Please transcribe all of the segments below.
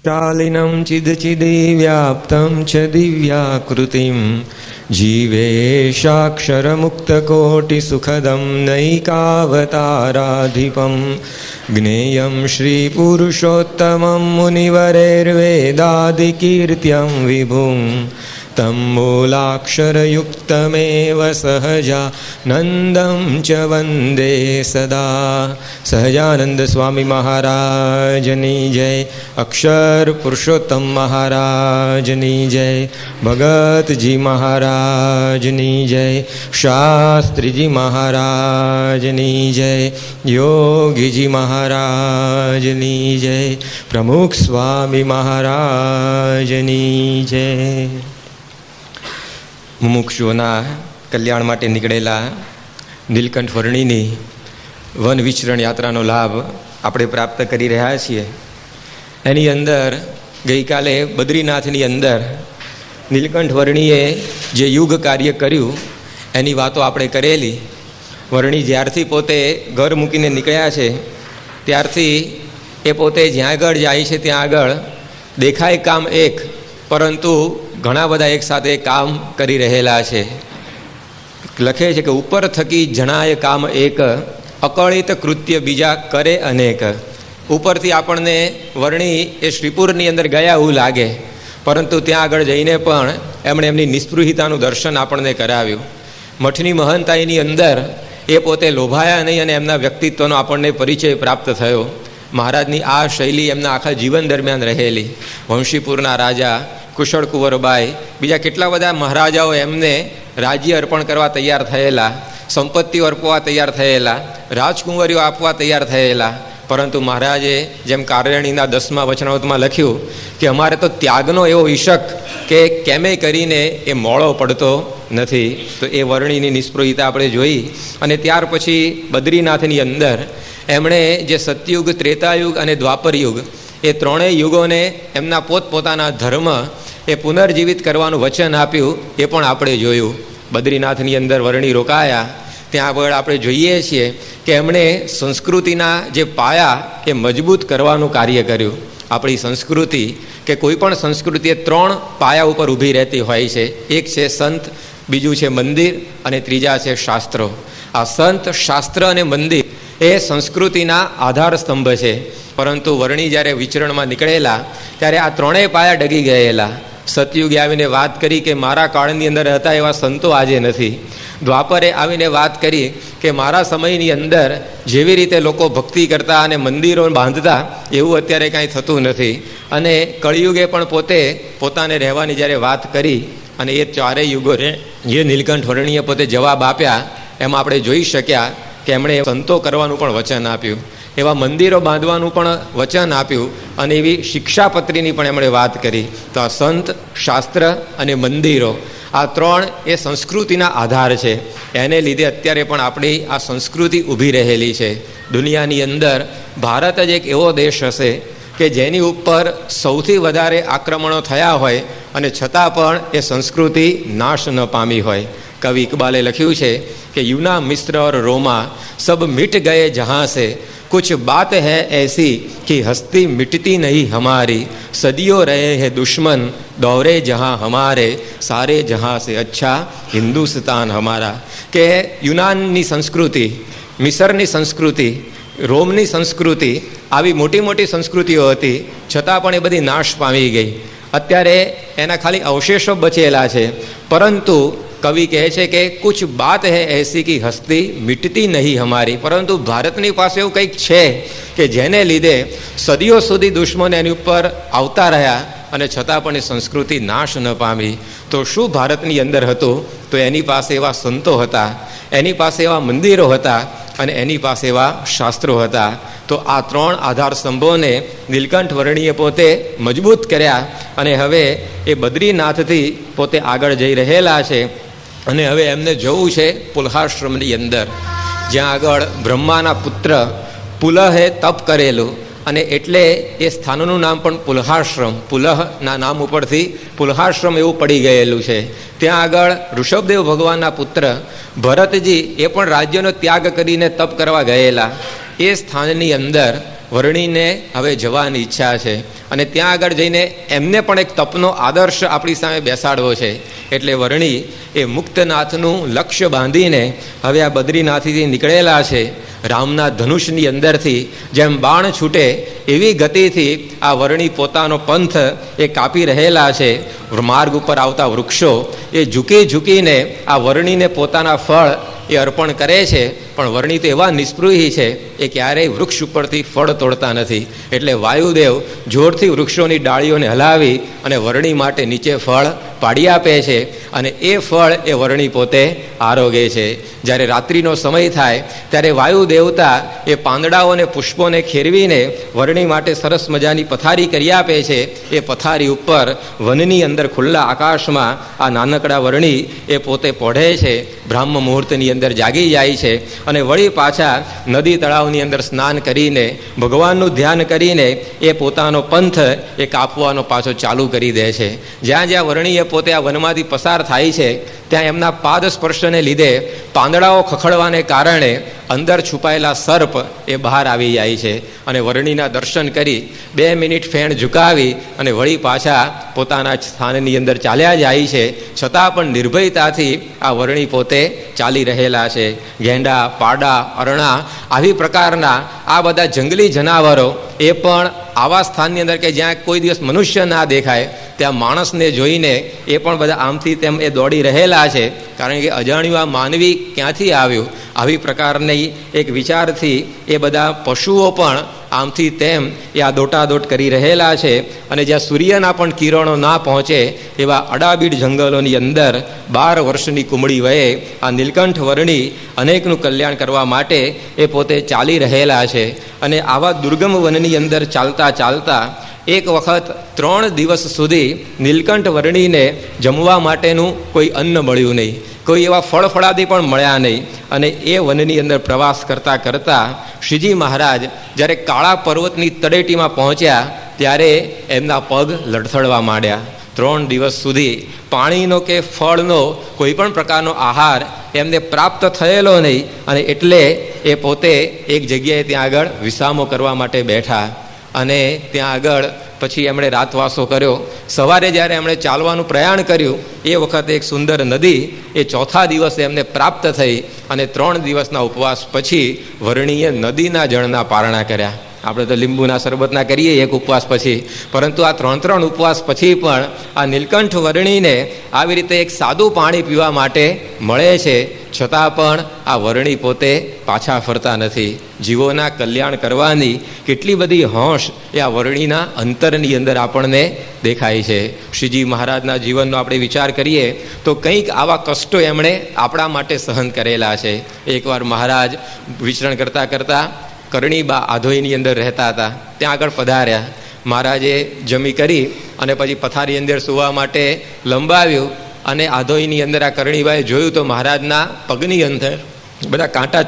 शालिनं चिदचिदिव्याप्तं च दिव्याकृतिं जीवेशाक्षरमुक्तकोटिसुखदं नैकावताराधिपं ज्ञेयं श्रीपुरुषोत्तमं मुनिवरेर्वेदादिकीर्त्यं विभुं तं मूलाक्षरयुक्तमेव सहजानन्दं च वन्दे सदा। सहजानंद स्वामी महाराजनी जय, अक्षर पुरुषोत्तम महाराजनी जय, भगतजी महाराजनी जय, शास्त्रीजी महाराजनी जय, योगीजी महाराजनी जय, प्रमुख स्वामी महाराजनी जय। મુમુક્ષુઓના કલ્યાણ માટે નીકળેલા નીલકંઠ વર્ણીની વન વિચરણ યાત્રાનો લાભ આપણે પ્રાપ્ત કરી રહ્યા છીએ। એની અંદર ગઈકાલે બદ્રીનાથની અંદર નીલકંઠ વર્ણીએ જે યુગ કાર્ય કર્યું એની વાતો આપણે કરેલી। વર્ણી જ્યારથી પોતે ઘર મૂકીને નીકળ્યા છે ત્યારથી એ પોતે જ્યાં આગળ જાય છે ત્યાં આગળ દેખાય કામ એક, પરંતુ ઘણા બધા એક સાથે કામ કરી રહેલા છે। લખે છે કે ઉપર થકી જણાય કામ એક, અકળિત કૃત્ય બીજા કરે અનેક। ઉપરથી આપણને વર્ણી એ શ્રીપુરની અંદર ગયા એવું લાગે, પરંતુ ત્યાં આગળ જઈને પણ એમણે એમની નિસ્પૃહિતાનું દર્શન આપણને કરાવ્યું। મઠની મહંતાઈની અંદર એ પોતે લોભાયા નહીં અને એમના વ્યક્તિત્વનો આપણને પરિચય પ્રાપ્ત થયો। મહારાજની આ શૈલી એમના આખા જીવન દરમિયાન રહેલી। વંશીપુરના રાજા કુશળ કુંવરબાઈ, બીજા કેટલા બધા મહારાજાઓ એમને રાજ્ય અર્પણ કરવા તૈયાર થયેલા, સંપત્તિઓ અર્પવા તૈયાર થયેલા, રાજકુંવરીઓ આપવા તૈયાર થયેલા, પરંતુ મહારાજે જેમ કાર્યણીના 10મા વચનામૃતમાં લખ્યું કે અમારે તો ત્યાગનો એવો ઈશક કે કેમે કરીને એ મોળો પડતો નથી। તો એ વર્ણીની નિસ્પૃહિતા આપણે જોઈ। અને ત્યાર પછી બદ્રીનાથની અંદર એમણે જે સતયુગ, ત્રેતાયુગ અને દ્વાપરયુગ એ ત્રણેય યુગોને એમના પોતપોતાના ધર્મ એ પુનર્જીવિત કરવાનું વચન આપ્યું, એ પણ આપણે જોયું। બદ્રીનાથની અંદર વર્ણી રોકાયા ત્યાં આગળ આપણે જોઈએ છીએ કે એમણે સંસ્કૃતિના જે પાયા એ મજબૂત કરવાનું કાર્ય કર્યું। આપણી સંસ્કૃતિ કે કોઈ પણ સંસ્કૃતિ એ 3 પાયા ઉપર ઊભી રહેતી હોય છે। એક છે સંત, બીજું છે મંદિર અને ત્રીજા છે શાસ્ત્રો। આ સંત, શાસ્ત્ર અને મંદિર એ સંસ્કૃતિના આધાર સ્તંભ છે। પરંતુ વર્ણી જ્યારે વિચરણમાં નીકળેલા ત્યારે આ 3 પાયા ડગી ગયેલા। સતયુગે આવીને વાત કરી કે મારા કાળની અંદર હતા એવા સંતો આજે નથી। દ્વાપરે આવીને વાત કરી કે મારા સમયની અંદર જેવી રીતે લોકો ભક્તિ કરતા અને મંદિરો બાંધતા એવું અત્યારે કાંઈ થતું નથી। અને કળિયુગે પણ પોતે પોતાને રહેવાની જ્યારે વાત કરી અને એ 4 યુગોને જે નીલકંઠ વર્ણીએ પોતે જવાબ આપ્યા એમાં આપણે જોઈ શક્યા કે એમણે સંતો કરવાનું પણ વચન આપ્યું, એવા મંદિરો બાંધવાનું પણ વચન આપ્યું અને એવી શિક્ષાપત્રીની પણ એમણે વાત કરી। તો આ સંત, શાસ્ત્ર અને મંદિરો આ 3 એ સંસ્કૃતિના આધાર છે। એને લીધે અત્યારે પણ આપણી આ સંસ્કૃતિ ઊભી રહેલી છે। દુનિયાની અંદર ભારત જ એક એવો દેશ હશે કે જેની ઉપર સૌથી વધારે આક્રમણો થયા હોય અને છતાં પણ એ સંસ્કૃતિ નાશ ન પામી હોય। કવિ ઇકબાલે લખ્યું છે કે યુના, મિસ્ર और रोमा सब मिट गए जहाँ से, कुछ बात है ऐसी कि हस्ती मिटती नहीं हमारी, सदियों रहे हैं दुश्मन दौरे जहाँ हमारे, सारे जहाँ से अच्छा हिंदुस्तान हमारा। કે યુનાનની સંસ્કૃતિ, મિસરની સંસ્કૃતિ, રોમની સંસ્કૃતિ આવી મોટી મોટી સંસ્કૃતિઓ હતી, છતાં પણ એ બધી નાશ પામી ગઈ। અત્યારે એના ખાલી અવશેષો બચેલા છે। પરંતુ કવિ કહે છે કે કુછ બાત હૈ એસી કી હસ્તી મિટતી નહીં હમારી, પરંતુ ભારતની પાસે એવું કંઈક છે કે જેને લીધે સદીઓ સુધી દુશ્મન એની ઉપર આવતા રહ્યા અને છતાં પણ એ સંસ્કૃતિ નાશ ન પામી। તો શું ભારતની અંદર હતું? તો એની પાસે એવા સંતો હતા, એની પાસે એવા મંદિરો હતા અને એની પાસે એવા શાસ્ત્રો હતા। તો આ 3 આધાર સ્તંભોને નીલકંઠ વર્ણીએ પોતે મજબૂત કર્યા અને હવે એ બદ્રીનાથથી પોતે આગળ જઈ રહેલા છે। અને હવે એમને જવું છે પુલહાશ્રમની અંદર, જ્યાં આગળ બ્રહ્માના પુત્ર પુલહે તપ કરેલું અને એટલે એ સ્થાનનું નામ પણ પુલહાશ્રમ, પુલહના નામ ઉપરથી પુલહાશ્રમ એવું પડી ગયેલું છે। ત્યાં આગળ ઋષભદેવ ભગવાનના પુત્ર ભરતજી એ પણ રાજ્યનો ત્યાગ કરીને તપ કરવા ગયેલા। એ સ્થાનની અંદર વરણીને હવે જવાની ઈચ્છા છે અને ત્યાં આગળ જઈને એમને પણ એક તપનો આદર્શ આપણી સામે બેસાડવો છે. એટલે વરણી એ મુક્તનાથનું લક્ષ્ય બાંધીને હવે આ બદ્રીનાથથી નીકળેલા છે. રામના ધનુષની અંદરથી જેમ બાણ છૂટે એવી ગતિથી આ વરણી પોતાનો પંથ એ કાપી રહેલા છે. માર્ગ ઉપર આવતા વૃક્ષો એ ઝૂકી ઝૂકીને આ વરણીને પોતાના ફળ એ અર્પણ કરે છે. પણ વરણી તો એવા નિસ્પૃહી છે એ ક્યારેય વૃક્ષ ઉપરથી ફળ તોડતા નથી. એટલે વાયુદેવ જોરથી વૃક્ષોની ડાળીઓને હલાવી અને વરણી માટે નીચે ફળ પાડી આપે છે અને એ ફળ એ વરણી પોતે આરોગે છે. જ્યારે રાત્રિનો સમય થાય ત્યારે વાયુ દેવતા એ પાંદડાઓને પુષ્પોને ખેરવીને વરણી માટે સરસ મજાની પથારી કરી આપે છે. એ પથારી ઉપર વનની અંદર ખુલ્લા આકાશમાં આ નાનકડા વરણી એ પોતે પોઢે છે. બ્રાહ્મ મુહૂર્તની અંદર જાગી જાય છે અને વળી પાછા નદી તળાવની અંદર સ્નાન કરીને ભગવાનનું ધ્યાન કરીને એ પોતાનો પંથ એ કાપવાનો પાછો ચાલુ કરી દે છે. જ્યાં જ્યાં વરણીએ પોતે આ વનમાંથી પસાર થાય છે ત્યાં એમના પાદ સ્પર્શને લીધે પાંદડાઓ ખખડવાને કારણે અંદર છુપાયેલા સર્પ એ બહાર આવી જાય છે અને વરણીના દર્શન કરી 2 મિનિટ ફેણ ઝુકાવી અને વળી પાછા પોતાના સ્થાનની અંદર ચાલ્યા જાય છે. છતાં પણ નિર્ભયતાથી આ વરણી પોતે ચાલી રહેલા છે. ગેંડા, પાડા, અરણા આવી પ્રકારના આ બધા જંગલી જનાવરો એ પણ આવા સ્થાનની અંદર કે જ્યાં કોઈ દિવસ મનુષ્ય ના દેખાય ત્યાં માણસને જોઈને એ પણ બધા આમથી તેમ એ દોડી રહેલા છે. કારણ કે અજાણ્યું આ માનવી ક્યાંથી આવ્યું આવી પ્રકારની એક વિચારથી એ બધા પશુઓ પણ આમથી તેમ એ આ દોટાદોટ કરી રહેલા છે. અને જ્યાં સૂર્યના પણ કિરણો ના પહોંચે એવા અડાબીડ જંગલોની અંદર 12 વર્ષની કુમળી વયે આ નીલકંઠ વર્ણી અનેકનું કલ્યાણ કરવા માટે એ પોતે ચાલી રહેલા છે. અને આવા દુર્ગમ વનની અંદર ચાલતા ચાલતા એક વખત 3 દિવસ સુધી નીલકંઠ વર્ણીને જમવા માટેનું કોઈ અન્ન મળ્યું નહીં, કોઈ એવા ફળફળાદી પણ મળ્યા નહીં. અને એ વનની અંદર પ્રવાસ કરતાં કરતાં શ્રીજી મહારાજ જ્યારે કાળા પર્વતની તળેટીમાં પહોંચ્યા ત્યારે એમના પગ લડથડવા માંડ્યા. 3 દિવસ સુધી પાણીનો કે ફળનો કોઈ પણ પ્રકારનો આહાર એમને પ્રાપ્ત થયેલો નહીં. અને એટલે એ પોતે એક જગ્યાએ ત્યાં આગળ વિસામો કરવા માટે બેઠા અને ત્યાં આગળ પછી એમણે રાતવાસો કર્યો. સવારે જ્યારે એમણે ચાલવાનું પ્રયાણ કર્યું એ વખતે એક સુંદર નદી એ 4થા દિવસે એમને પ્રાપ્ત થઈ અને 3 દિવસના ઉપવાસ પછી વરણીએ નદીના જળના પારણા કર્યા. આપણે તો લીંબુના શરબતના કરીએ એક ઉપવાસ પછી, પરંતુ આ 3 ઉપવાસ પછી પણ આ નીલકંઠ વર્ણીને આવી રીતે એક સાદું પાણી પીવા માટે મળે છે. છતાં પણ આ વર્ણી પોતે પાછા ફરતા નથી. જીવોના કલ્યાણ કરવાની કેટલી બધી હોંશ એ આ વર્ણીના અંતરની અંદર આપણને દેખાય છે. શ્રીજી મહારાજના જીવનનો આપણે વિચાર કરીએ તો કંઈક આવા કષ્ટો એમણે આપણા માટે સહન કરેલા છે. એકવાર મહારાજ વિચરણ કરતાં કરતાં કરણીબા આધોઈની અંદર રહેતા હતા, ત્યાં આગળ પધાર્યા. મહારાજે જમી કરી અને પછી પથારી અંદર સૂવા માટે લંબાવ્યું અને આધોઈની અંદર આ કરણીબાએ જોયું તો મહારાજના પગની અંદર બધા કાંટા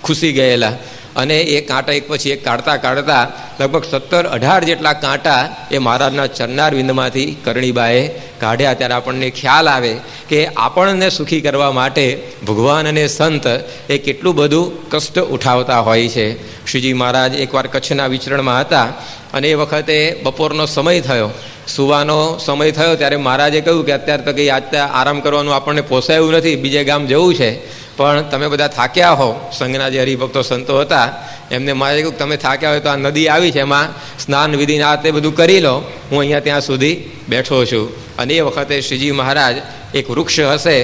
ખુસી ગયેલા અને એ કાંટા એક પછી એક કાઢતા કાઢતા લગભગ 17-18 જેટલા કાંટા એ મહારાજના ચરણારવિંદમાંથી કરણીબાએ કાઢ્યા. ત્યારે આપણને ખ્યાલ આવે કે આપણને સુખી કરવા માટે ભગવાન અને સંત એ કેટલું બધું કષ્ટ ઉઠાવતા હોય છે. શ્રીજી મહારાજ એકવાર કચ્છના વિચરણમાં હતા અને એ વખતે બપોરનો સમય થયો, સુવાનો સમય થયો. ત્યારે મહારાજે કહ્યું કે અત્યારે તો કંઈ આજ આરામ કરવાનું આપણને પોસાયું નથી, બીજે ગામ જવું છે, પણ તમે બધા થાક્યા હો. સંઘના જે હરિભક્તો સંતો હતા એમને મહારાજે કહ્યું તમે થાક્યા હોય તો આ નદી આવી છે, એમાં સ્નાન વિધિને આ તે બધું કરી લો, હું અહીંયા ત્યાં સુધી બેઠો છું. અને એ વખતે શ્રીજી મહારાજ એક વૃક્ષ હશે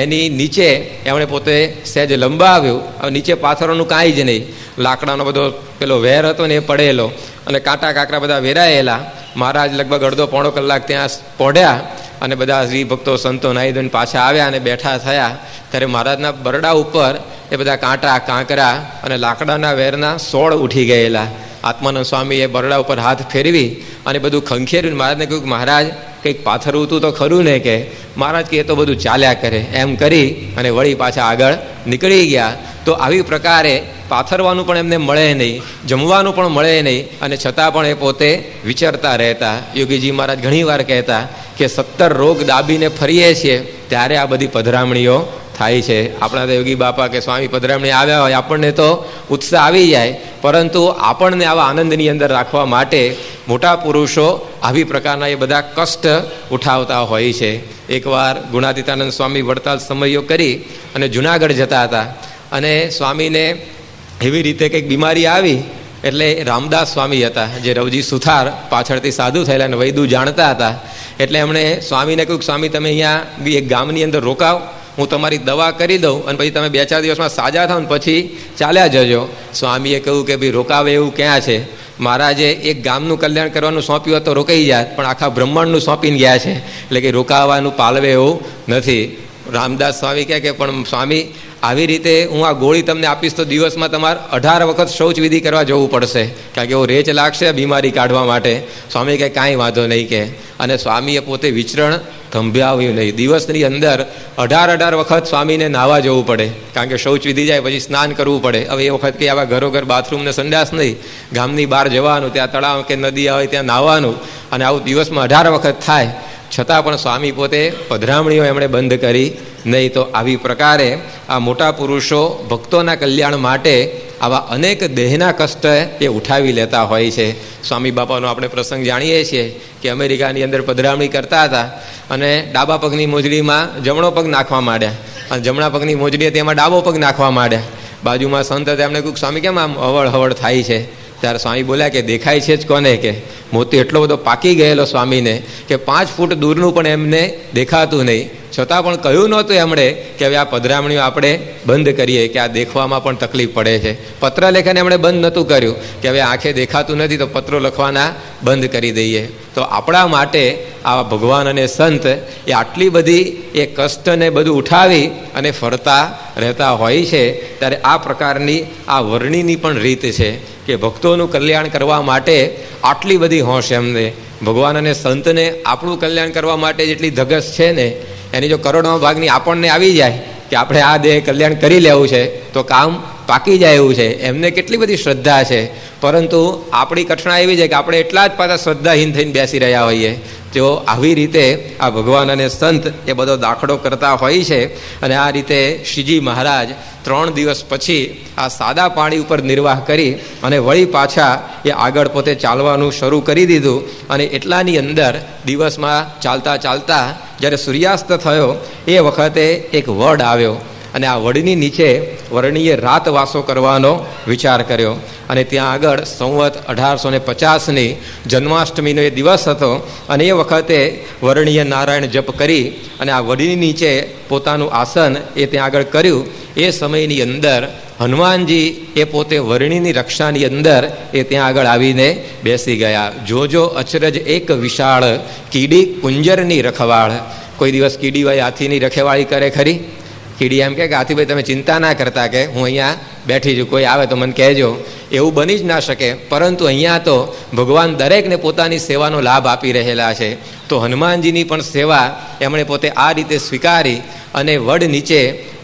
એની નીચે એમણે પોતે સહેજ લંબાવ્યું. હવે નીચે પાથરોનું કાંઈ જ નહીં, લાકડાનો બધો પેલો વેર હતો ને એ પડેલો અને કાંટા કાંકરા બધા વેરાયેલા. મહારાજ લગભગ અડધો પોણો કલાક ત્યાં પોઢ્યા અને બધા હરિભક્તો સંતો નાહી ધોઈને પાછા આવ્યા અને બેઠા થયા. ત્યારે મહારાજના બરડા ઉપર એ બધા કાંટા કાંકરા અને લાકડાના વેરના સોળ ઉઠી ગયેલા. આત્માનંદ સ્વામીએ બરડા ઉપર હાથ ફેરવી અને બધું ખંખેર્યું. મહારાજને કહ્યું કે મહારાજ કંઈક પાથરવું તું તો ખરું ને? કે મહારાજ કે એ તો બધું ચાલ્યા કરે. એમ કરી અને વળી પાછા આગળ નીકળી ગયા. તો આવી પ્રકારે પાથરવાનું પણ એમને મળે નહીં, જમવાનું પણ મળે નહીં, અને છતાં પણ એ પોતે વિચરતા રહેતા. યોગીજી મહારાજ ઘણી વાર કહેતા કે 17 રોગ દાબીને ફરીએ છીએ ત્યારે આ બધી પધરામણીઓ થાય છે. આપણા યોગી બાપા કે સ્વામી પધરામણી આવ્યા હોય આપણને તો ઉત્સાહ આવી જાય, પરંતુ આપણને આવા આનંદની અંદર રાખવા માટે મોટા પુરુષો આવી પ્રકારના એ બધા કષ્ટ ઉઠાવતા હોય છે. એકવાર ગુણાતીતાનંદ સ્વામી વડતાલ સમયો કરી અને જુનાગઢ જતા હતા, અને સ્વામીને એવી રીતે કંઈક બીમારી આવી, એટલે રામદાસ સ્વામી હતા જે રવજી સુથાર પાછળથી સાધુ થયેલા અને વૈદુ જાણતા હતા. એટલે એમણે સ્વામીને કહ્યું, સ્વામી તમે અહીંયા એક ગામની અંદર રોકાવ, હું તમારી દવા કરી દઉં અને પછી તમે 2-4 દિવસમાં સાજા થાવ ને પછી ચાલ્યા જજો. સ્વામીએ કહ્યું કે ભાઈ રોકાવે એવું ક્યાં છે, મહારાજે એક ગામનું કલ્યાણ કરવાનું સોંપ્યું તો રોકાઈ જાય, પણ આખા બ્રહ્માંડનું સોંપીને ગયા છે, એટલે કે રોકાવાનું પાલવે એવું નથી. રામદાસ સ્વામી કહે કે પણ સ્વામી આવી રીતે હું આ ગોળી તમને આપીશ તો દિવસમાં તમારે 18 વખત શૌચ વિધિ કરવા જવું પડશે, કારણ કે એવો રેચ લાગશે બીમારી કાઢવા માટે. સ્વામી કહે કાંઈ વાંધો નહીં કે, અને સ્વામીએ પોતે વિચરણ થંભ્યાવ્યું નહીં. દિવસની અંદર 18 વખત સ્વામીને નાહવા જવું પડે, કારણ કે શૌચ વિધિ જાય પછી સ્નાન કરવું પડે. હવે એ વખત કે આવા ઘરોઘર બાથરૂમ ને સંડાસ નહીં, ગામની બહાર જવાનું, ત્યાં તળાવ કે નદી આવે ત્યાં નાહવાનું, અને આવું દિવસમાં 18 વખત થાય. છતાં પણ સ્વામી પોતે પધરામણીઓ એમણે બંધ કરી નહીં. તો આવી પ્રકારે આ મોટા પુરુષો ભક્તોના કલ્યાણ માટે આવા અનેક દેહના કષ્ટ એ ઉઠાવી લેતા હોય છે. સ્વામી બાપાનો આપણે પ્રસંગ જાણીએ છીએ કે અમેરિકાની અંદર પધરામણી કરતા હતા, અને ડાબા પગની મોજડીમાં જમણો પગ નાખવા માંડ્યા, અને જમણા પગની મોજડીએ તેમાં ડાબો પગ નાખવા માંડ્યા. બાજુમાં સંત હતા, એમણે કહ્યું સ્વામી કેમ આમ હવળ હવળ થાય છે? ત્યારે સ્વામી બોલ્યા કે દેખાય છે જ કોને, કે મોતી એટલો બધો પાકી ગયેલો સ્વામીને કે 5 ફૂટ દૂરનું પણ એમને દેખાતું નહીં. છતાં પણ કહ્યું નહોતું એમણે કે હવે આ પધરામણીઓ આપણે બંધ કરીએ, કે આ દેખવામાં પણ તકલીફ પડે છે. પત્ર લેખન એમણે બંધ નહોતું કર્યું કે હવે આંખે દેખાતું નથી તો પત્રો લખવાના બંધ કરી દઈએ. તો આપણા માટે આ ભગવાન અને સંત એ આટલી બધી એ કષ્ટને બધું ઉઠાવી અને ફરતા રહેતા હોય છે. ત્યારે આ પ્રકારની આ વર્ણિની પણ રીત છે કે ભક્તોનું કલ્યાણ કરવા માટે આટલી બધી હોશ એમને. ભગવાન અને સંતને આપણું કલ્યાણ કરવા માટે જેટલી ધગશ છે ને, એની જો કરોડમાં ભાગની આપણને આવી જાય કે આપણે આ દેહ કલ્યાણ કરી લેવું છે તો કામ પાકી જાય એવું છે. એમને કેટલી બધી શ્રદ્ધા છે, પરંતુ આપણી કઠણાઈ એવી છે કે આપણે એટલા જ પાછા શ્રદ્ધાહીન થઈને બેસી રહ્યા હોઈએ. તેઓ આવી રીતે આ ભગવાન અને સંત એ બધો દાખલો કરતા હોય છે. અને આ રીતે શ્રીજી મહારાજ 3 દિવસ પછી આ સાદા પાણી ઉપર નિર્વાહ કરી અને વળી પાછા એ આગળ પોતે ચાલવાનું શરૂ કરી દીધું. અને એટલાની અંદર દિવસમાં ચાલતા ચાલતા જ્યારે સૂર્યાસ્ત થયો એ વખતે એક વડ આવ્યો, અને આ વડની નીચે વર્ણીએ રાતવાસો કરવાનો વિચાર કર્યો. અને ત્યાં આગળ સંવત 1850ની જન્માષ્ટમીનો એ દિવસ હતો, અને એ વખતે વર્ણીએ નારાયણ જપ કરી અને આ વડની નીચે પોતાનું આસન એ ત્યાં આગળ કર્યું. એ સમયની અંદર હનુમાનજી એ પોતે વર્ણીની રક્ષાની અંદર એ ત્યાં આગળ આવીને બેસી ગયા. જોજો અચરજ એક વિશાળ, કીડી કુંજરની રખવાળ. કોઈ દિવસ કીડીભાઈ હાથીની રખેવાળી કરે ખરી? કીડી એમ કે હાથીભાઈ તમે ચિંતા ના કરતા, કે હું અહીંયા બેઠી છું, કોઈ આવે તો મને કહેજો. એવું બની જ ના શકે. પરંતુ અહીંયા તો ભગવાન દરેકને પોતાની સેવાનો લાભ આપી રહેલા છે. તો હનુમાનજીની પણ સેવા એમણે પોતે આ રીતે સ્વીકારી અને વડ નીચે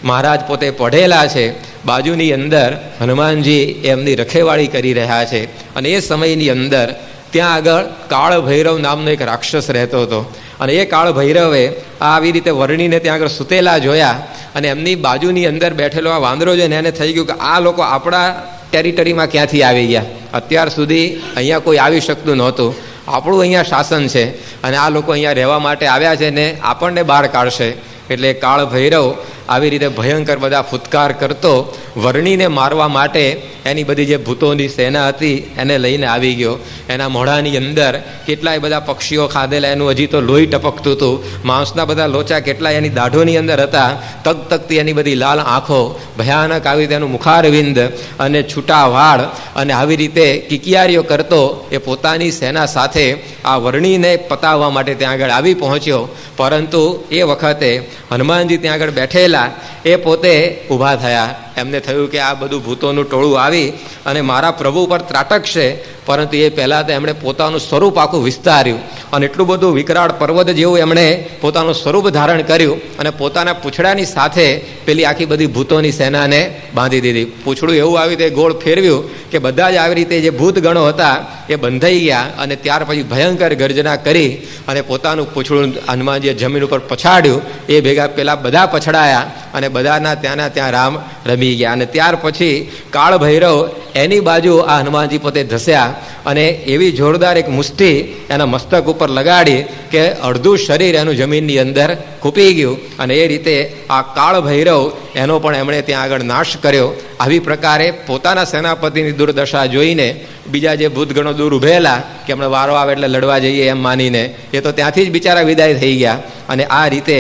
મહારાજ પોતે પઢેલા છે. બાજુની અંદર હનુમાનજી એમની રખેવાળી કરી રહ્યા છે. અને એ સમયની અંદર ત્યાં આગળ કાળ ભૈરવ નામનો એક રાક્ષસ રહેતો હતો, અને એ કાળ ભૈરવે આવી રીતે વર્ણીને ત્યાં આગળ સૂતેલા જોયા, અને એમની બાજુની અંદર બેઠેલો આ વાંદરો જોઈને એને થઈ ગયું કે આ લોકો આપણા ટેરિટરીમાં ક્યાંથી આવી ગયા? અત્યાર સુધી અહીંયા કોઈ આવી શકતું નહોતું, આપણું અહીંયા શાસન છે અને આ લોકો અહીંયા રહેવા માટે આવ્યા છે ને આપણને બહાર કાઢશે. એટલે કાળ ભૈરવ આવી રીતે ભયંકર બધા ફૂત્કાર કરતો વર્ણીને મારવા માટે એની બધી જે ભૂતોની સેના હતી એને લઈને આવી ગયો. એના મોઢાની અંદર કેટલાય બધા પક્ષીઓ ખાધેલા, એનું હજી તો લોહી ટપકતું હતું, માંસના બધા લોચા કેટલાય એની દાઢોની અંદર હતા, તકતકતી એની બધી લાલ આંખો, ભયાનક આવી તેનું મુખારવિંદ અને છૂટા વાળ, અને આવી રીતે કિકિયારીઓ કરતો એ પોતાની સેના સાથે આ વર્ણીને પતાવવા માટે ત્યાં આગળ આવી પહોંચ્યો. પરંતુ એ વખતે હનુમાનજી ત્યાં આગળ બેઠેલા એ પોતે ઊભા થયા એમને થયું કે આ બધું ભૂતોનું ટોળું આવી અને મારા પ્રભુ પર ત્રાટકશે, પરંતુ એ પહેલાં તો એમણે પોતાનું સ્વરૂપ આખું વિસ્તાર્યું અને એટલું બધું વિકરાળ પર્વત જેવું એમણે પોતાનું સ્વરૂપ ધારણ કર્યું અને પોતાના પૂંછડાની સાથે પેલી આખી બધી ભૂતોની સેનાને બાંધી દીધી. પૂંછડું એવું આવી તે ગોળ ફેરવ્યું કે બધા જ આવી રીતે જે ભૂતગણો હતા એ બંધાઈ ગયા અને ત્યાર પછી ભયંકર ગર્જના કરી અને પોતાનું પૂંછડું હનુમાનજીએ જમીન ઉપર પછાડ્યું. એ ભેગા પેલા બધા પછડાયા અને બધાના ત્યાંના ત્યાં રામ રમી ગયા. અને ત્યાર પછી કાળ ભૈરવ એની બાજુ આ હનુમાનજી પોતે ધસ્યા અને એવી જોરદાર એક મુષ્ટિ એના મસ્તક ઉપર લગાડી કે અડધું શરીર એનું જમીનની અંદર ખૂપી ગયું અને એ રીતે આ કાળ ભૈરવ એનો પણ એમણે ત્યાં આગળ નાશ કર્યો. આવી પ્રકારે પોતાના સેનાપતિની દુર્દશા જોઈને બીજા જે ભૂતગણો દૂર ઉભેલા કે હમણાં વારો આવે એટલે લડવા જઈએ એમ માનીને એ તો ત્યાંથી જ બિચારા વિદાય થઈ ગયા. અને આ રીતે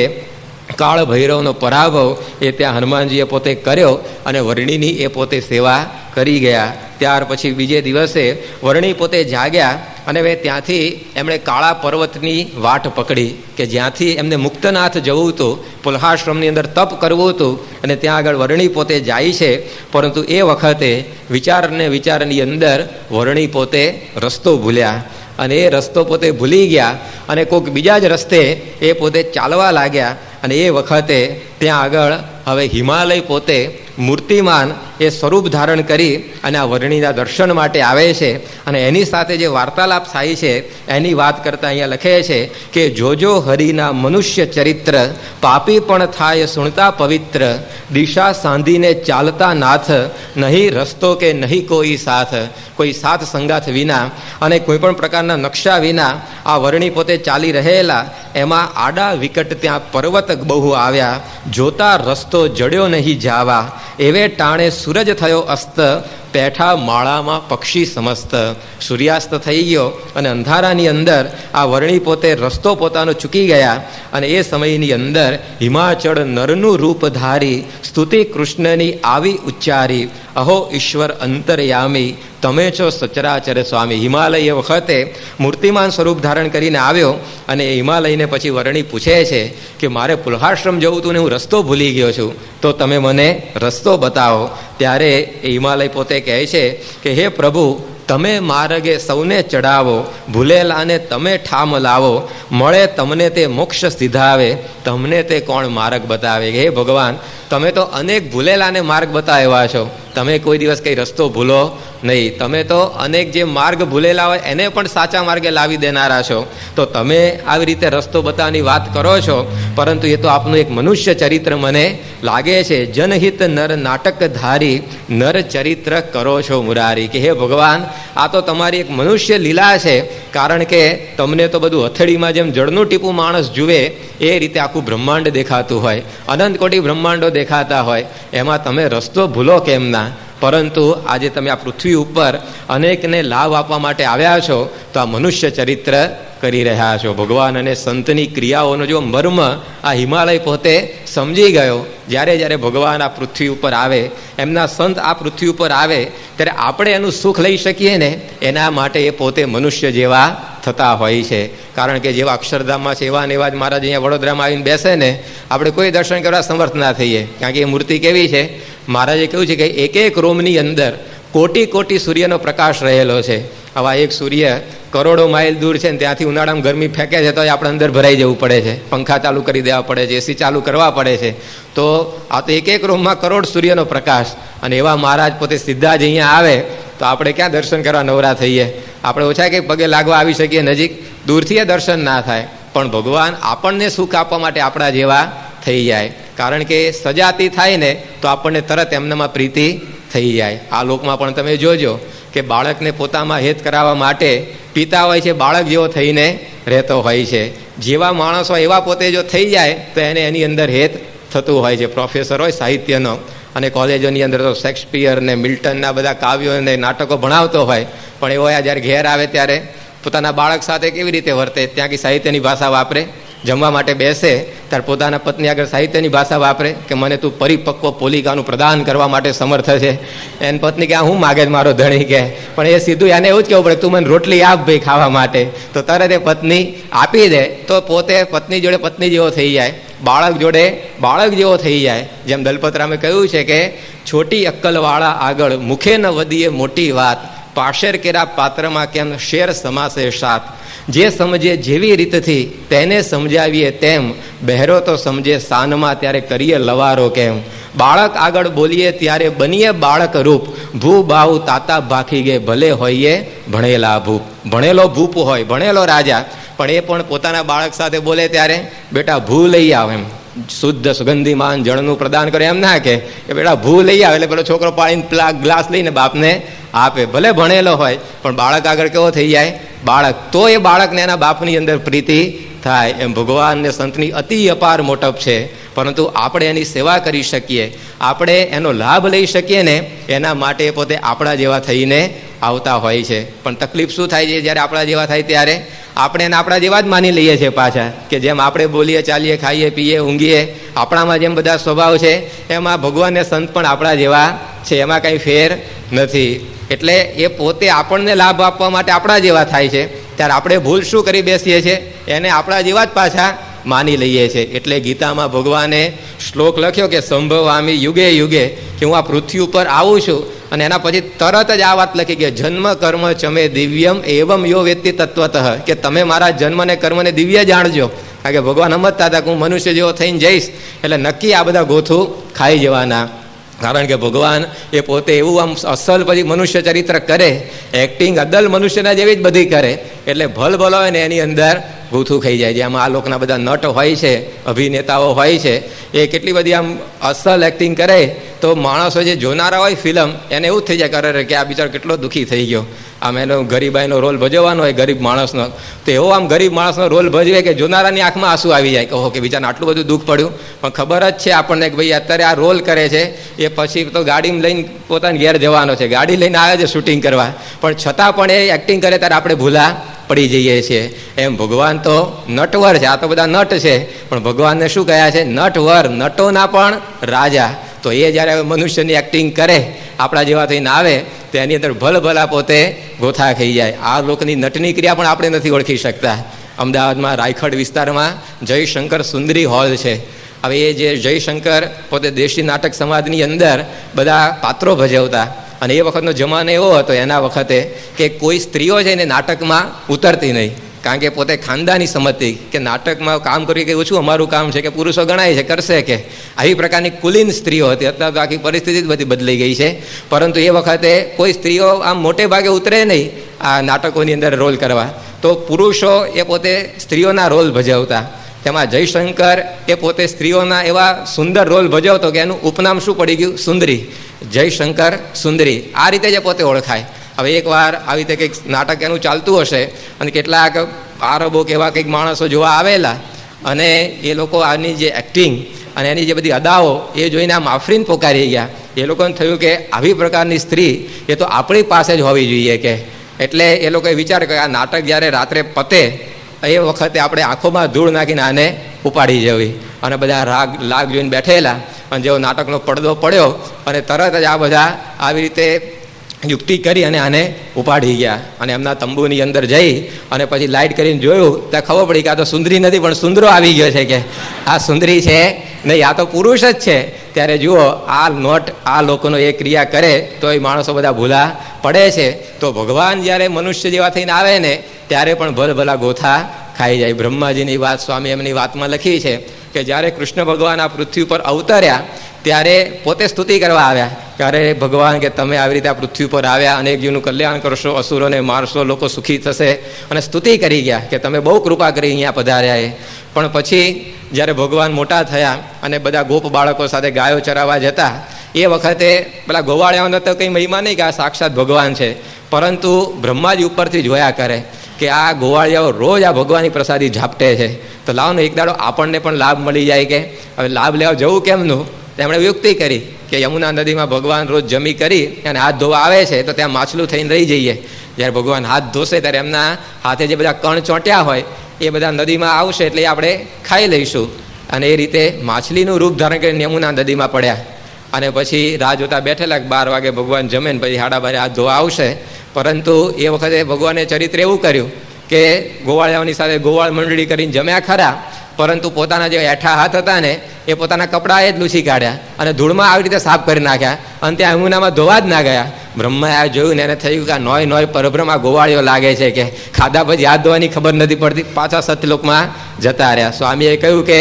કાળ ભૈરવનો પરાભવ એ ત્યાં હનુમાનજીએ પોતે કર્યો અને વર્ણિની એ પોતે સેવા કરી ગયા. ત્યાર પછી બીજે દિવસે વર્ણી પોતે જાગ્યા અને હવે ત્યાંથી એમણે કાળા પર્વતની વાટ પકડી કે જ્યાંથી એમને મુક્તનાથ જવું હતું, પુલહાશ્રમની અંદર તપ કરવું હતું અને ત્યાં આગળ વર્ણી પોતે જાય છે. પરંતુ એ વખતે વિચારની અંદર વર્ણી પોતે રસ્તો ભૂલ્યા અને એ રસ્તો પોતે ભૂલી ગયા અને કોઈક બીજા જ રસ્તે એ પોતે ચાલવા લાગ્યા. અને એ વખતે ત્યાં આગળ હવે હિમાલય પોતે મૂર્તિમાન એ સ્વરૂપ ધારણ કરી અને આ વર્ણિના દર્શન માટે આવે છે. અને એની સાથે જે વાર્તાલાપ થાય છે એની વાત કરતાં અહીંયા લખે છે કે જોજો હરિના મનુષ્ય ચરિત્ર, પાપી પણ થાય સુણતા પવિત્ર, દિશા સાંધીને ચાલતા નાથ, નહીં રસ્તો કે નહીં કોઈ સાથ. કોઈ સાથ સંગાથ વિના અને કોઈ પણ પ્રકારના નકશા વિના આ વર્ણી પોતે ચાલી રહેલા. એમાં આડા વિકટ ત્યાં પર્વત બહુ આવ્યા, જોતા રસ્તો જડ્યો નહીં જાવા, એવે ટાણે સૂરજ થયો અસ્ત, પેઠા માળામાં પક્ષી સમસ્ત. સૂર્યાસ્ત થઈ ગયો અને અંધારાની અંદર આ વર્ણી પોતે રસ્તો પોતાનો ચૂકી ગયા. અને એ સમયની અંદર હિમાચળ નરનું રૂપ ધારી, સ્તુતિ કૃષ્ણની આવી ઉચ્ચારી, અહો ઈશ્વર અંતરયામી, તમે છો સચરાચર સ્વામી. હિમાલય એ વખતે મૂર્તિમાન સ્વરૂપ ધારણ કરીને આવ્યો અને એ હિમાલયને પછી વર્ણી પૂછે છે કે મારે પુલહાશ્રમ જવું હતું ને હું રસ્તો ભૂલી ગયો છું, તો તમે મને રસ્તો બતાવો. ત્યારે એ હિમાલય પોતે કહે છે કે હે પ્રભુ, તમે માર્ગે સૌને ચડાવો, ભૂલેલાને તમે ઠામ લાવો, મળે તમને તે મોક્ષ સિધાવે, તમને તે કોણ માર્ગ બતાવે. હે ભગવાન, તમે તો અનેક ભૂલેલાને માર્ગ બતાવ્યા છો, તમે કોઈ દિવસ કંઈ રસ્તો ભૂલો નહીં. તમે તો અનેક જે માર્ગ ભૂલેલા હોય એને પણ સાચા માર્ગે લાવી દેનારા છો. તો તમે આવી રીતે રસ્તો બતાવવાની વાત કરો છો, પરંતુ એ તો આપનું એક મનુષ્ય ચરિત્ર મને લાગે છે. જનહિત નર નાટક ધારી, નર ચરિત્ર કરો છો મુરારી. કે હે ભગવાન, આ તો તમારી એક મનુષ્ય લીલા છે, કારણ કે તમને તો બધું હથેળીમાં જેમ જળનું ટીપું માણસ જુએ એ રીતે આખું બ્રહ્માંડ દેખાતું હોય, અનંત કોટી બ્રહ્માંડો દેખાતા હોય, એમાં તમે રસ્તો ભૂલો કેમ ના? પરંતુ આજે તમે આ પૃથ્વી ઉપર અનેકને લાભ આપવા માટે આવ્યા છો, તો આ મનુષ્ય ચરિત્ર કરી રહ્યા છો. ભગવાન અને સંતની ક્રિયાઓનો જો મર્મ આ હિમાલય પોતે સમજી ગયો. જ્યારે ભગવાન આ પૃથ્વી ઉપર આવે, એમના સંત આ પૃથ્વી ઉપર આવે, ત્યારે આપણે એનું સુખ લઈ શકીએ ને, એના માટે એ પોતે મનુષ્ય જેવા થતા હોય છે. કારણ કે જેવા અક્ષરધામમાં છે એવા ને એવા જ મહારાજ અહીંયા વડોદરામાં આવીને બેસે ને, આપણે કોઈ દર્શન કરવા સમર્થ ના થઈએ. કારણ કે એ મૂર્તિ કેવી છે? મહારાજે કહ્યું છે કે એક એક રોમની અંદર કોટી કોટી સૂર્યનો પ્રકાશ રહેલો છે. આવા એક સૂર્ય કરોડો માઇલ દૂર છે ને ત્યાંથી ઉનાળામાં ગરમી ફેંકે છે તો આપણે અંદર ભરાઈ જવું પડે છે, પંખા ચાલુ કરી દેવા પડે છે, એસી ચાલુ કરવા પડે છે. તો આ તો એક એક રૂમમાં કરોડ સૂર્યનો પ્રકાશ. અને એવા મહારાજ પોતે સીધા જ અહીંયા આવે તો આપણે ક્યાં દર્શન કરવા નવરા થઈએ? આપણે ઓછા કંઈક પગે લાગવા આવી શકીએ નજીક, દૂરથી એ દર્શન ના થાય. પણ ભગવાન આપણને સુખ આપવા માટે આપણા જેવા થઈ જાય. કારણ કે સજાતી થાય ને તો આપણને તરત એમનામાં પ્રીતિ થઈ જાય. આ લોકમાં પણ તમે જોજો કે બાળકને પોતામાં હેત કરાવવા માટે પિતા હોય છે બાળક જેવો થઈને રહેતો હોય છે. જેવા માણસ હોય એવા પોતે જો થઈ જાય તો એને એની અંદર હેત થતું હોય છે. પ્રોફેસર હોય સાહિત્યનો અને કોલેજોની અંદર તો શેક્સપિયર ને મિલ્ટનના બધા કાવ્યો અને નાટકો ભણાવતો હોય, પણ એવો જ્યારે ઘેર આવે ત્યારે પોતાના બાળક સાથે કેવી રીતે વર્તે? ત્યાંથી સાહિત્યની ભાષા વાપરે. જમવા માટે બેસે ત્યારે પોતાના પત્ની આગળ સાહિત્યની ભાષા વાપરે કે મને તું પરિપક્વ પોલિકાનું પ્રદાન કરવા માટે સમર્થ છે. એની પત્ની કે હું માગે મારો ધણી કે, પણ એ સીધું એને એવું જ કહેવું પડે તું મને રોટલી આપ ભાઈ ખાવા માટે. તો તરત એ પત્ની આપી દે તો પોતે પત્ની જોડે પત્ની જેવો થઈ જાય. બાળક જોડે બાળક જેવો થઈ જાય. જેમ દલપતરામે કહ્યું છે કે છોટી અક્કલવાળા આગળ મુખે ન વધીએ મોટી વાત, પાશેર કેરા પાત્રમાં કેમ શેર સમાસે સાત. જે સમજે જેવી રીતથી તેને સમજાવીએ તેમ, બહેરો તો સમજે સાનમાં ત્યારે કરીએ લવારો કેમ. બાળક આગળ બોલીએ ત્યારે બનીએ બાળક રૂપ, ભૂ બાહુ તાતા ભાખી ગે ભલે હોઈએ ભણેલા ભૂપ. ભણેલો ભૂપ હોય, ભણેલો રાજા, પણ એ પણ પોતાના બાળક સાથે બોલે ત્યારે બેટા ભૂ લઈ આવ, એમ શુદ્ધ સુગંધીમાન જળનું પ્રદાન કરે એમ ના કે બેટા ભૂ લઈ આવે. એટલે પેલો છોકરો પાણીને ગ્લાસ લઈને બાપને આપે. ભલે ભણેલો હોય પણ બાળક આગળ કેવો થઈ જાય? બાળક. તો એ બાળકને એના બાપની અંદર પ્રીતિ થાય. એમ ભગવાન ને સંતની અતિ અપાર મોટપ છે, પરંતુ આપણે એની સેવા કરી શકીએ, આપણે એનો લાભ લઈ શકીએ ને, એના માટે પોતે આપણા જેવા થઈને આવતા હોય છે. પણ તકલીફ શું થાય છે? જ્યારે આપણા જેવા થાય ત્યારે આપણે એને આપણા જેવા જ માની લઈએ છીએ પાછા, કે જેમ આપણે બોલીએ, ચાલીએ, ખાઈએ, પીએ, ઊંઘીએ, આપણામાં જેમ બધા સ્વભાવ છે એમાં ભગવાન ને સંત પણ આપણા જેવા છે, એમાં કંઈ ફેર નથી. એટલે એ પોતે આપણને લાભ આપવા માટે આપણા જેવા થાય છે, ત્યારે આપણે ભૂલ શું કરી બેસીએ છીએ? એને આપણા જેવા જ પાછા માની લઈએ છીએ. એટલે ગીતામાં ભગવાને શ્લોક લખ્યો કે સંભવામી યુગે યુગે, કે હું આ પૃથ્વી ઉપર આવું છું, અને એના પછી તરત જ આ વાત લખી કે જન્મ કર્મ ચમે દિવ્યમ એવમ યો વેત્તિ તત્વતઃ, કે તમે મારા જન્મ અને કર્મને દિવ્ય જાણજો. કારણ કે ભગવાન સમજતા હતા કે હું મનુષ્ય જેવો થઈને જઈશ એટલે નક્કી આ બધા ગોથું ખાઈ જવાના. કારણ કે ભગવાન એ પોતે એવું આમ અસલ પછી મનુષ્ય ચરિત્ર કરે, એક્ટિંગ અદલ મનુષ્યના જેવી જ બધી કરે, એટલે ભલ ભલ હોય ને એની અંદર ગૂથું ખાઈ જાય. જેમાં આ લોકોના બધા નટ હોય છે, અભિનેતાઓ હોય છે, એ કેટલી બધી આમ અસલ એક્ટિંગ કરે તો માણસો જે જોનારા હોય ફિલ્મ એને એવું જ થઈ જાય કરે કે આ બિચારો કેટલો દુઃખી થઈ ગયો. આમ એનો ગરીબાઈનો રોલ ભજવવાનો હોય, ગરીબ માણસનો, તો એવો આમ ગરીબ માણસનો રોલ ભજવે કે જોનારાની આંખમાં આંસુ આવી જાય. કહો કે બિચારાને આટલું બધું દુઃખ પડ્યું, પણ ખબર જ છે આપણને કે ભાઈ અત્યારે આ રોલ કરે છે, એ પછી તો ગાડીમાં લઈને પોતાને ઘેર જવાનો છે, ગાડી લઈને આવે છે શૂટિંગ કરવા, પણ છતાં પણ એ એક્ટિંગ કરે ત્યારે આપણે ભૂલા પડી જઈએ છીએ. એમ ભગવાન તો નટવર છે, આ તો બધા નટ છે, પણ ભગવાનને શું કહ્યા છે? નટવર, નટોના પણ રાજા. તો એ જ્યારે મનુષ્યની એક્ટિંગ કરે, આપણા જેવા થઈને આવે, તો એની અંદર ભલભલા પોતે ગોથા ખાઈ જાય. આ લોકોની નટની ક્રિયા પણ આપણે નથી ઓળખી શકતા. અમદાવાદમાં રાયખડ વિસ્તારમાં જયશંકર સુંદરી હોલ છે. હવે એ જે જયશંકર પોતે દેશી નાટક સમાજની અંદર બધા પાત્રો ભજવતા, અને એ વખતનો જમાનો એવો હતો એના વખતે કે કોઈ સ્ત્રીઓ છે ને નાટકમાં ઉતરતી નહીં, કારણ કે પોતે ખાનદાની સમજતી કે નાટકમાં કામ કરવું કે ઓછું અમારું કામ છે, કે પુરુષો ગણાય છે, કરશે કે, આવી પ્રકારની કુલીન સ્ત્રીઓ હતી. અત્યારે તો આખી પરિસ્થિતિ જ બધી બદલાઈ ગઈ છે, પરંતુ એ વખતે કોઈ સ્ત્રીઓ આમ મોટે ભાગે ઉતરે નહીં આ નાટકોની અંદર રોલ કરવા, તો પુરુષો એ પોતે સ્ત્રીઓના રોલ ભજવતા. તેમાં જયશંકર એ પોતે સ્ત્રીઓના એવા સુંદર રોલ ભજવતો કે એનું ઉપનામ શું પડી ગયું? સુંદરી. જયશંકર સુંદરી, આ રીતે જે પોતે ઓળખાય. હવે એકવાર આવી રીતે કંઈક નાટક એનું ચાલતું હશે, અને કેટલાક આરબો કે એવા કંઈક માણસો જોવા આવેલા, અને એ લોકો આની જે એક્ટિંગ અને એની જે બધી અદાઓ એ જોઈને આમ આફરીને પોકારી ગયા. એ લોકોને થયું કે આવી પ્રકારની સ્ત્રી એ તો આપણી પાસે જ હોવી જોઈએ કે, એટલે એ લોકોએ વિચાર કર્યો આ નાટક જ્યારે રાત્રે પતે એ વખતે આપણે આંખોમાં ધૂળ નાખીને આને ઉપાડી જવી. અને બધા લાગ જોઈને બેઠેલા, અને જેવો નાટકનો પડદો પડ્યો અને તરત જ આ બધા આવી રીતે યુક્તિ કરી અને આને ઉપાડી ગયા. અને એમના તંબુની અંદર જઈ અને પછી લાઇટ કરીને જોયું ત્યાં ખબર પડી કે આ તો સુંદરી નથી પણ સુંદરો આવી ગયો છે, કે આ સુંદરી છે નહીં, આ તો પુરુષ જ છે. ત્યારે જુઓ આ નોટ આ લોકોનો એ ક્રિયા કરે તો એ માણસો બધા ભૂલા પડે છે. તો ભગવાન જ્યારે મનુષ્ય જેવા થઈને આવે ને ત્યારે પણ ભલભલા ગોથા ખાઈ જાય. બ્રહ્માજીની વાત સ્વામી એમની વાતમાં લખી છે કે જ્યારે કૃષ્ણ ભગવાન આ પૃથ્વી પર અવતર્યા ત્યારે પોતે સ્તુતિ કરવા આવ્યા કે અરે ભગવાન, કે તમે આવી રીતે આ પૃથ્વી પર આવ્યા, અનેક જીવનું કલ્યાણ કરશો, અસુરોને મારશો, લોકો સુખી થશે, અને સ્તુતિ કરી ગયા કે તમે બહુ કૃપા કરી અહીંયા પધાર્યા એ. પણ પછી જ્યારે ભગવાન મોટા થયા અને બધા ગોપ બાળકો સાથે ગાયો ચરાવવા જતા, એ વખતે પેલા ગોવાળિયાઓનો તો કંઈ મહિમા નહીં કે આ સાક્ષાત ભગવાન છે, પરંતુ બ્રહ્માજી ઉપરથી જોયા કરે કે આ ગોવાળિયાઓ રોજ આ ભગવાનની પ્રસાદી ઝાપટે છે, તો લાવો ને એક દાડો આપણને પણ લાભ મળી જાય. કે હવે લાભ લેવા જવું કેમનું? તેમણે યુક્તિ કરી કે યમુના નદીમાં ભગવાન રોજ જમી કરી અને હાથ ધોવા આવે છે તો ત્યાં માછલું થઈને રહી જઈએ. જ્યારે ભગવાન હાથ ધોશે ત્યારે એમના હાથે જે બધા કણ ચોંટ્યા હોય એ બધા નદીમાં આવશે એટલે આપણે ખાઈ લઈશું. અને એ રીતે માછલીનું રૂપ ધારણ કરીને યમુના નદીમાં પડ્યા. અને પછી રાહ જોતા બેઠેલા 12 વાગે ભગવાન જમે ને પછી 12:30 હાથ ધોવા આવશે. પરંતુ એ વખતે ભગવાને ચરિત્ર એવું કર્યું કે ગોવાળિયાઓની સાથે ગોવાળ મંડળી કરીને જમ્યા ખરા, પરંતુ પોતાના જે એઠા હાથ હતા ને એ પોતાના કપડાએ જ લૂછી કાઢ્યા અને ધૂળમાં આવી રીતે સાફ કરી નાખ્યા અને ત્યાં યમુનામાં ધોવા જ ના ગયા. બ્રહ્માએ આ જોયું ને એને થયું કે આ નોય પરબ્રહ્મા ગોવાળીઓ લાગે છે, કે ખાધા પછી હાથ ધોવાની ખબર નથી પડતી, પાછા સત્યલોકમાં જતા રહ્યા. સ્વામીએ કહ્યું કે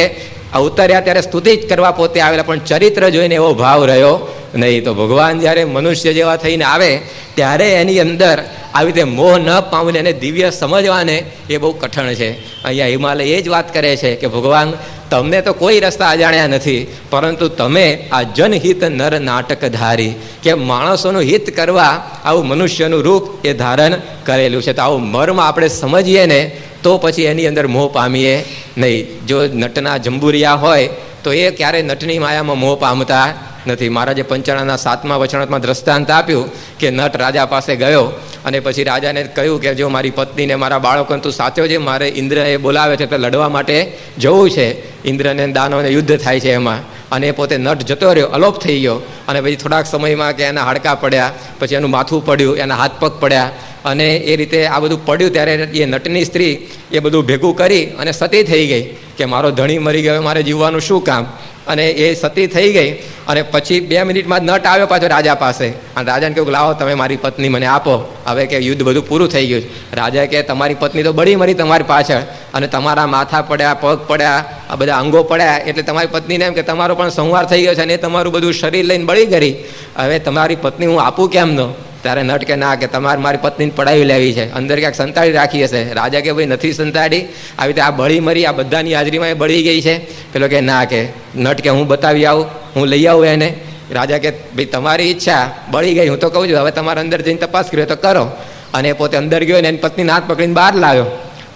અવતર્યા ત્યારે સ્તુતિ જ કરવા પોતે આવેલા, પણ ચરિત્ર જોઈને એવો ભાવ રહ્યો નહીં. તો ભગવાન જ્યારે મનુષ્ય જેવા થઈને આવે ત્યારે એની અંદર આવી રીતે મોહ ન પામીને એને દિવ્ય સમજવાને એ બહુ કઠણ છે. અહીંયા હિમાલય એ જ વાત કરે છે કે ભગવાન તમને તો કોઈ રસ્તા અજાણ્યા નથી, પરંતુ તમે આ જનહિત નર નાટક ધારી, કે માણસોનું હિત કરવા આવું મનુષ્યનું રૂપ એ ધારણ કરેલું છે. તો આવું મર્મ આપણે સમજીએ ને તો પછી એની અંદર મોહ પામીએ નહીં. જો નટના જંબુરિયા હોય તો એ ક્યારેય નટની માયામાં મોહ પામતા નથી. મહારાજે પંચાણાના 7મા વચનામાં દ્રષ્ટાંત આપ્યું કે નટ રાજા પાસે ગયો અને પછી રાજાને કહ્યું કે જો મારી પત્નીને મારા બાળકોને તું સાચો છે, મારે ઇન્દ્ર એ બોલાવે છે તો લડવા માટે જવું છે. ઇન્દ્રને દાનવને યુદ્ધ થાય છે એમાં, અને એ પોતે નટ જતો રહ્યો, અલોપ થઈ ગયો. અને પછી થોડાક સમયમાં કે એના હાડકાં પડ્યા, પછી એનું માથું પડ્યું, એના હાથ પગ પડ્યા, અને એ રીતે આ બધું પડ્યું ત્યારે એ નટની સ્ત્રી એ બધું ભેગું કરી અને સતી થઈ ગઈ કે મારો ધણી મરી ગયો, મારે જીવવાનું શું કામ. અને એ સતી થઈ ગઈ અને પછી 2 મિનિટમાં જ નટ આવ્યો પાછો રાજા પાસે અને રાજાને કહ્યું લાવો તમે મારી પત્ની મને આપો, હવે કે યુદ્ધ બધું પૂરું થઈ ગયું. રાજા કે તમારી પત્ની તો બળી મરી તમારી પાછળ, અને તમારા માથા પડ્યા, પગ પડ્યા, આ બધા અંગો પડ્યા, એટલે તમારી પત્નીને એમ કે તમારો પણ સંહાર થઈ ગયો છે અને તમારું બધું શરીર લઈને બળી ગઈ, હવે તમારી પત્ની હું આપું કેમ નો. ત્યારે નટ કે ના, કે તમારે મારી પત્નીને પડાવી લેવી છે, અંદર ક્યાંક સંતાડી રાખી હશે. રાજા કે ભાઈ નથી સંતાડી, આવી રીતે આ બળી મરી આ બધાની હાજરીમાં એ બળી ગઈ છે. પેલો કે ના, કે નટ કે હું બતાવી આવું, હું લઈ આવું એને. રાજા કે ભાઈ તમારી ઈચ્છા, બળી ગઈ, હું તો કહું છું હવે તમારે અંદર જઈને તપાસ કર્યો તો કરો. અને પોતે અંદર ગયો ને એની પત્નીને હાથ પકડીને બહાર લાવ્યો.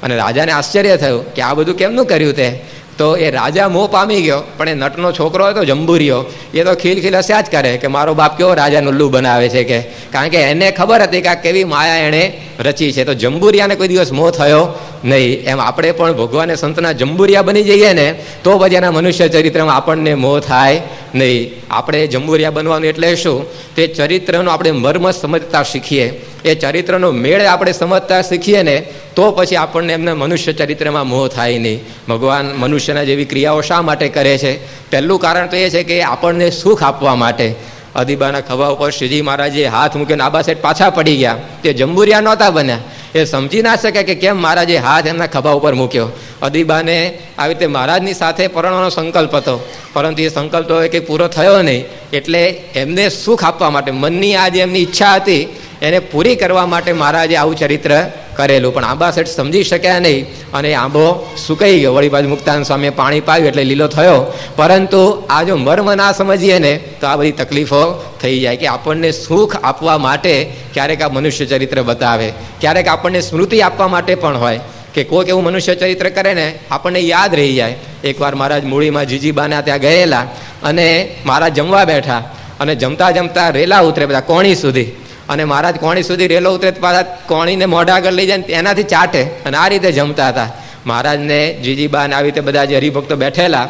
અને રાજાને આશ્ચર્ય થયું કે આ બધું કેમનું કર્યું તે. તો એ રાજા મોહ પામી ગયો, પણ એ નટનો છોકરો હતો જંબુરિયો, એ તો ખીલખીલ હસ્યા જ કરે કે મારો બાપ કેવો રાજાનું ઉલ્લુ બનાવે છે, કે કારણ કે એને ખબર હતી કે આ કેવી માયા એણે રચી છે. તો જંબુરિયાને કોઈ દિવસ મોહ થયો નહીં. એમ આપણે પણ ભગવાને સંતના જંબુરિયા બની જઈએ ને તો પછી એના મનુષ્ય ચરિત્રમાં આપણને મોહ થાય નહીં. આપણે જંબુરિયા બનવાનું એટલે શું, તે ચરિત્રનો આપણે મર્મ સમજતા શીખીએ, એ ચરિત્રનો મેળ આપણે સમજતા શીખીએ ને તો પછી આપણને એમને મનુષ્ય ચરિત્રમાં મોહ થાય નહીં. ભગવાન મનુષ્યના જેવી ક્રિયાઓ શા માટે કરે છે? પહેલું કારણ તો એ છે કે આપણને સુખ આપવા માટે. અદીબાના ખભા ઉપર શ્રીજી મહારાજે હાથ મૂકીને આબા સાઈડ પાછા પડી ગયા, તે જંબુરિયા નહોતા બન્યા. એ સમજી ના શકે કે કેમ મહારાજે હાથ એમના ખભા ઉપર મૂક્યો. અદીબાને આવી રીતે મહારાજની સાથે પરણવાનો સંકલ્પ હતો, પરંતુ એ સંકલ્પ તો કંઈ પૂરો થયો નહીં. એટલે એમને સુખ આપવા માટે, મનની આ જે એમની ઈચ્છા હતી એને પૂરી કરવા માટે મહારાજે આવું ચરિત્ર કરેલું. પણ આંબા શેઠ સમજી શક્યા નહીં અને આંબો સુકાઈ ગયો. વળી બાજુ મુક્તાનંદ સ્વામીએ પાણી પાયું એટલે લીલો થયો. પરંતુ આ જો મર્મ ના સમજીએ ને તો આ બધી તકલીફો થઈ જાય. કે આપણને સુખ આપવા માટે ક્યારેક આ મનુષ્ય ચરિત્ર બતાવે, ક્યારેક આપણને સ્મૃતિ આપવા માટે પણ હોય કે કોઈક એવું મનુષ્ય ચરિત્ર કરે ને આપણને યાદ રહી જાય. એકવાર મહારાજ મૂળીમાં જીજીબાના ત્યાં ગયેલા અને મહારાજ જમવા બેઠા અને જમતા જમતા રેલા ઉતરે બધા કોણી સુધી, અને મહારાજ કોણી સુધી રેલો ઉતરે પાછા કોણીને મોઢા આગળ લઈ જાય એનાથી ચાટે, અને આ રીતે જમતા હતા. મહારાજને જીજીબાને આવી રીતે બધા જે હરિભક્તો બેઠેલા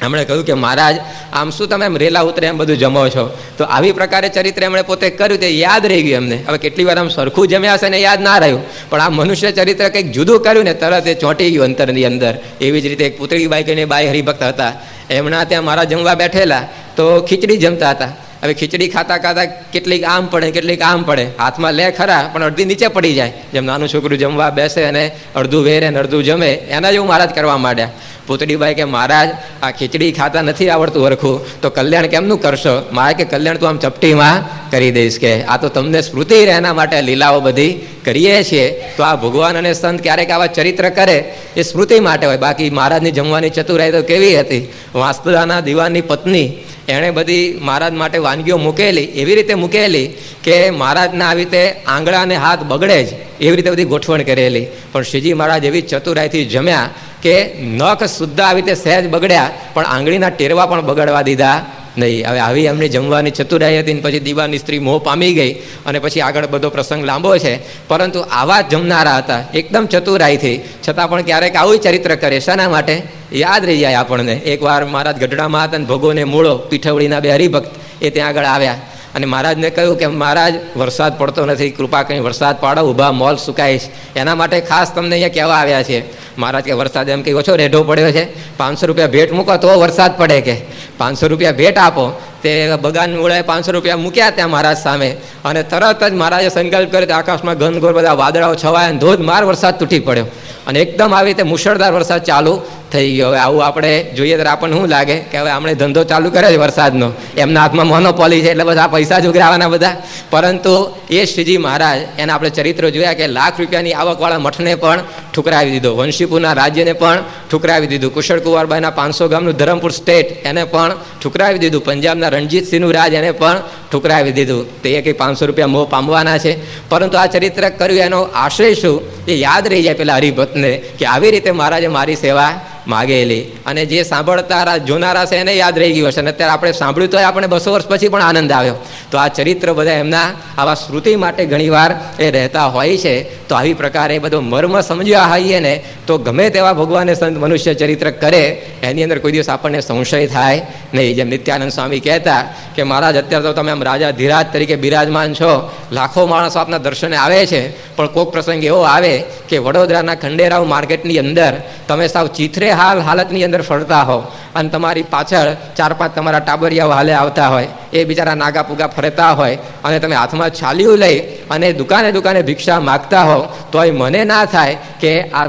એમણે કહ્યું કે મહારાજ આમ શું તમે એમ રેલા ઉતરે એમ બધું જમો છો? તો આવી પ્રકારે ચરિત્ર એમણે પોતે કર્યું, તે યાદ રહી ગયું એમને. હવે કેટલી વાર આમ સરખું જમ્યા હશે ને યાદ ના રહ્યું, પણ આ મનુષ્ય ચરિત્ર કંઈક જુદું કર્યું ને તરત એ ચોંટી ગયું અંતરની અંદર. એવી જ રીતે એક પુતળીબાઈ કહીને બાઈ હરિભક્ત હતા, એમના ત્યાં મહારાજ જમવા બેઠેલા તો ખીચડી જમતા હતા. હવે ખીચડી ખાતા ખાતા કેટલીક આમ પડે કેટલીક આમ પડે, હાથમાં લે ખરા પણ અડધી નીચે પડી જાય. જેમ નાનું છોકરું જમવા બેસે અને અડધું વેરે ને અડધું જમે, એના જેવું મહારાજ કરવા માંડ્યા. પુતળીબાઈ કે મહારાજ આ ખીચડી ખાતા નથી આવડતું હરખું, તો કલ્યાણ કેમનું કરશો? મારે કે કલ્યાણ તું આમ ચપટીમાં કરી દઈશ, કે આ તો તમને સ્મૃતિ રહે એના માટે લીલાઓ બધી કરીએ છીએ. તો આ ભગવાન અને સંત ક્યારેક આવા ચરિત્ર કરે એ સ્મૃતિ માટે હોય. બાકી મહારાજની જમવાની ચતુરાઈ તો કેવી હતી! વાંસદાના દીવાનની પત્ની એણે બધી મહારાજ માટે વાનગીઓ મૂકેલી, એવી રીતે મૂકેલી કે મહારાજના આવી રીતે આંગળા અને હાથ બગડે જ એવી રીતે બધી ગોઠવણ કરેલી. પણ શ્રીજી મહારાજ એવી ચતુરાઈથી જમ્યા કે નખ શુદ્ધ આવી રીતે સહેજ બગડ્યા પણ આંગળીના ટેરવા પણ બગડવા દીધા નહીં. હવે આવી એમની જમવાની ચતુરાઈ હતી ને પછી દીવાની સ્ત્રી મોહ પામી ગઈ અને પછી આગળ બધો પ્રસંગ લાંબો છે. પરંતુ આવા જમનારા હતા એકદમ ચતુરાઈથી, છતાં પણ ક્યારેક આવું ચરિત્ર કરે. શાના માટે? યાદ રહી જાય આપણને. એકવાર મહારાજ ગઢડામાં હતા અને ભગોને મૂળો પીઠવડીના બે હરિભક્ત એ ત્યાં આગળ આવ્યા અને મહારાજને કહ્યું કે મહારાજ વરસાદ પડતો નથી, કૃપા કરીને વરસાદ પાડો, ઊભા મોલ સુકાઈશ, એના માટે ખાસ તમને અહીંયા કહેવા આવ્યા છે. મહારાજ કે વરસાદ એમ કંઈ ઓછો રેઢો પડ્યો છે, 500 રૂપિયા ભેટ મૂકો તો વરસાદ પડે, કે 500 રૂપિયા ભેટ આપો. તે બગાન મૂળાએ 500 રૂપિયા મૂક્યા ત્યાં મહારાજ સામે, અને તરત જ મહારાજે સંકલ્પ કર્યો કે આકાશમાં ઘનઘોર બધા વાદળાઓ છવાયા, ધોધમાર વરસાદ તૂટી પડ્યો, અને એકદમ આવી રીતે મુશળધાર વરસાદ ચાલુ થઈ ગયો. હવે આવું આપણે જોઈએ તો આપણને શું લાગે કે હવે આપણે ધંધો ચાલુ કરે છે વરસાદનો, એમના હાથમાં મોનોપોલી છે એટલે બધા પૈસા જ ઉઘરાવાના બધા. પરંતુ એ શ્રીજી મહારાજ એના આપણે ચરિત્રો જોયા કે લાખ રૂપિયાની આવકવાળા મઠને પણ ઠુકરાવી દીધો, વંશીપુરના રાજ્યને પણ ઠુકરાવી દીધું, કુશળ કુંવરબાઈના 500 ગામનું ધરમપુર સ્ટેટ એને પણ ઠુકરાવી દીધું, પંજાબના રણજીતસિંહનું રાજ એને પણ ઠુકરાવી દીધું. તો એ કંઈ 500 રૂપિયા મોહ પામવાના છે. પરંતુ આ ચરિત્ર કર્યું એનો આશય શું એ યાદ રહી જાય પેલા હરિભક્તને કે આવી રીતે મહારાજે મારી સેવા માગેલી. અને જે સાંભળતા જોનારા છે એને યાદ રહી ગયું હશે, અને અત્યારે આપણે સાંભળ્યું તો આપણે 200 વર્ષ પછી પણ આનંદ આવ્યો. તો આ ચરિત્ર બધા એમના આવા સ્મૃતિ માટે ઘણીવાર એ રહેતા હોય છે. તો આવી પ્રકારે બધો મર્મ સમજ્યા હોઈએ ને તો ગમે તેવા ભગવાને સંત મનુષ્ય ચરિત્ર કરે એની અંદર કોઈ દિવસ આપણને સંશય થાય નહીં. જેમ નિત્યાનંદ સ્વામી કહેતા કે મહારાજ અત્યારે તો તમે આમ રાજા ધીરાજ તરીકે બિરાજમાન છો, લાખો માણસો આપના દર્શને આવે છે, પણ કોઈક પ્રસંગ એવો આવે કે વડોદરાના ખંડેરાવ માર્કેટની અંદર તમે સાવ ચીથરે હાલતની અંદર ફરતા હો, અને તમારી પાછળ 4-5 તમારા ટાબરિયાઓ હાલે આવતા હોય, એ બિચારા નાગા પુગા ફરતા હોય, અને તમે હાથમાં છાલિયું લઈ અને દુકાને દુકાને ભિક્ષા માગતા હો, તો મને ના થાય કે આ